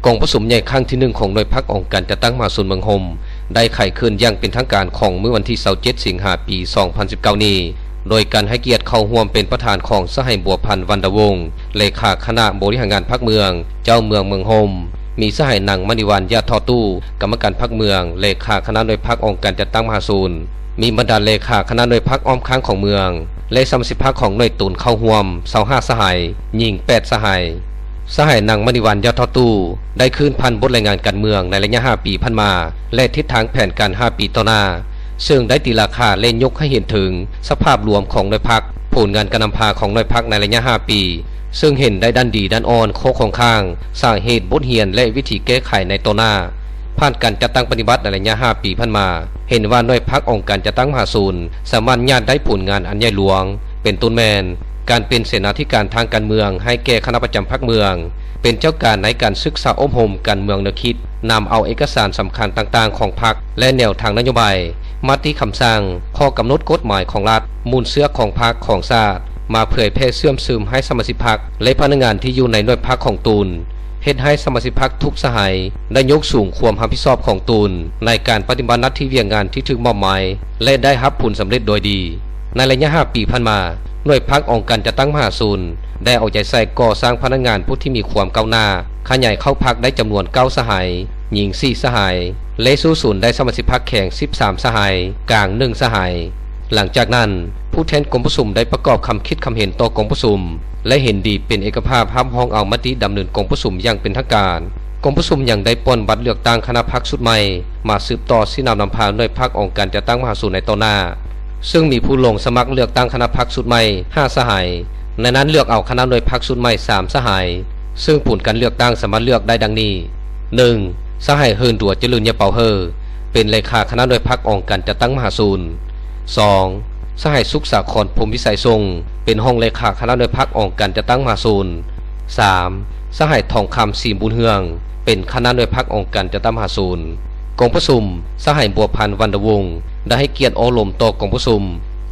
กองประชุมใหญ่ครั้งที่1ของหน่วยพรรคองค์การจัดตั้งมหาศูนย์เมืองโฮมได้ไขขึ้นอย่างเป็นทางการของเมื่อวันที่27สิงหาคมปี 2019 นี้โดยการให้เกียรติเข้าร่วมเป็นประธานของสหายบัวพันธ์วรรณวงศ์เลขาคณะบริหารงานพรรคเมืองเจ้าเมืองเมืองโฮมมีสหายนางมณีวรรณยาทอตู้กรรมการพรรคเมืองเลขาคณะหน่วยพรรคองค์การจัดตั้งมหาศูนย์มีบรรดาเลขาคณะหน่วยพรรคอ้อมค้างของเมืองและสมาชิกพรรคของหน่วยตูนเข้าร่วม25สหายหญิง8สหายสหายนางมณีวรรณยาทอตู้ได้คืนพันบทรายงานการเมืองในระยะ5ปีผ่านมาและทิศทางแผนการ5ปีต่อหน้าซึ่งได้ตีราคาเล่นยกให้เห็นถึงสภาพรวมของหน่วยพรรคผลงานการนำพาของหน่วยพรรคในระยะ5ปีซึ่งเห็นได้ด้านดีด้านอ่อนโคกของข้างสร้างเหตุบทเรียนและวิธีแก้ไขในต่อหน้าผ่านการจัดตั้งปฏิบัติในระยะ5ปีผ่านมาเห็นว่าหน่วยพรรคองค์การจัดตั้งมหาศูนย์สามารถญาติได้ผลงานอันใหญ่หลวงเป็นต้นแมนการเป็นเสนาธิการทางการเมืองให้แก่คณะประจำพรรคเมืองเป็นเจ้าการในการศึกษาอบรมการเมืองแนวคิดนำเอาเอกสารสำคัญต่างๆของพรรคและแนวทางนโยบายมติคำสั่งข้อกำหนดกฎหมายของรัฐมูลเสื้อของพรรคของชาติมาเผยแพร่เสื่อมซึมให้สมาชิกพรรคและพนักงานที่อยู่ในหน่วยพรรคของตูนเฮ็ดให้สมาชิกพรรคทุกสหายได้ยกสูงความรับผิดชอบของตูนในการปฏิบัติหน้าที่เวียงงานที่ถึงมอบหมายและได้รับผลสำเร็จโดยดีในระยะ5ปีผ่านมาหน่วยพรรคองค์การจัดตั้งมหาศูนย์ได้เอาใจใส่ก่อสร้างพนักงานผู้ที่มีความก้าวหน้าขยายเข้าพรรคได้จำนวน9สหายหญิง4สหายและสู่ศูนย์ได้สมาชิกพรรคแข่ง13สหายกลาง1สหายหลังจากนั้นผู้แทนกรมประชุมได้ประกอบคำคิดคำเห็นต่อกรมประชุมและเห็นดีเป็นเอกภาพห้ามห้องเอามติดำเนินกรมประชุมอย่างเป็นทางการกรมประชุมยังได้ป้อนบัตรเลือกตั้งคณะพรรคชุดใหม่มาสืบต่อที่นำพาหน่วยพรรคองค์การจัดตั้งมหาศูนย์ในต่อหน้าซึ่งมีผู้ลงสมัครเลือกตั้งคณะพรรคชุดใหม่5สหายในนั้นเลือกเอาคณะหน่วยพรรคชุดใหม่3สหายซึ่งผลการเลือกตั้งสามารถเลือกได้ดังนี้ 1. สหายเฮินดัวเจริญยาเปาเฮอเป็นเลขาคณะหน่วยพรรคองค์การจัดตั้งมหาศูนย์ 2. สหายสุขสาครพรหมวิสัยทรงเป็นห้องเลขาคณะหน่วยพรรคองค์การจัดตั้งมหาศูนย์ 3. สหายทองคำสีบุญเฮืองเป็นคณะหน่วยพรรคองค์การจัดตั้งมหาศูนย์กองประชุมสหายบัวพันธ์วรรณวงศ์ได้ให้เกียรติอบรมต่อกองประชุม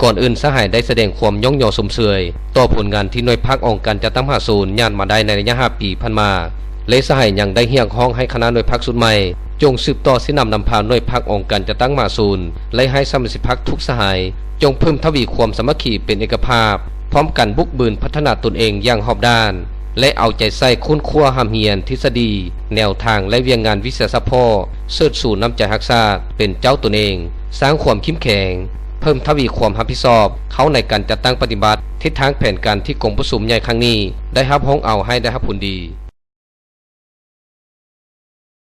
ก่อนอื่นสหายได้แสดงความย่องยอสมเสยต่อผลงานที่หน่วยพรรคองค์การจัดตั้งมหาศูนย์ญาติมาได้ในระยะ5ปีผ่านมาและสหายยังได้เรียกร้องให้คณะหน่วยพรรคชุดใหม่จงสืบต่อสินำพาหน่วยพรรคองค์การจัดตั้งมหาศูนย์และให้สมาชิกพรรคทุกสหายจงเพิ่มทวีความสามัคคีเป็นเอกภาพพร้อมกันบุกบืนพัฒนาตนเองอย่างรอบด้านและเอาใจใส่คุ้นคั่วหำเฮียนทฤษฎีแนวทางและเวียงงานวิศวะพ่อเสิร์ชสู่น้ำใจฮักษาเป็นเจ้าตนเองสร้างความเข้มแข็งเพิ่มทวีความรับผิดชอบเขาในการจัดตั้งปฏิบัติทิศทางแผนการที่กรมประชุมใหญ่ครั้งนี้ได้รับห้องเอาให้ได้รับผลดี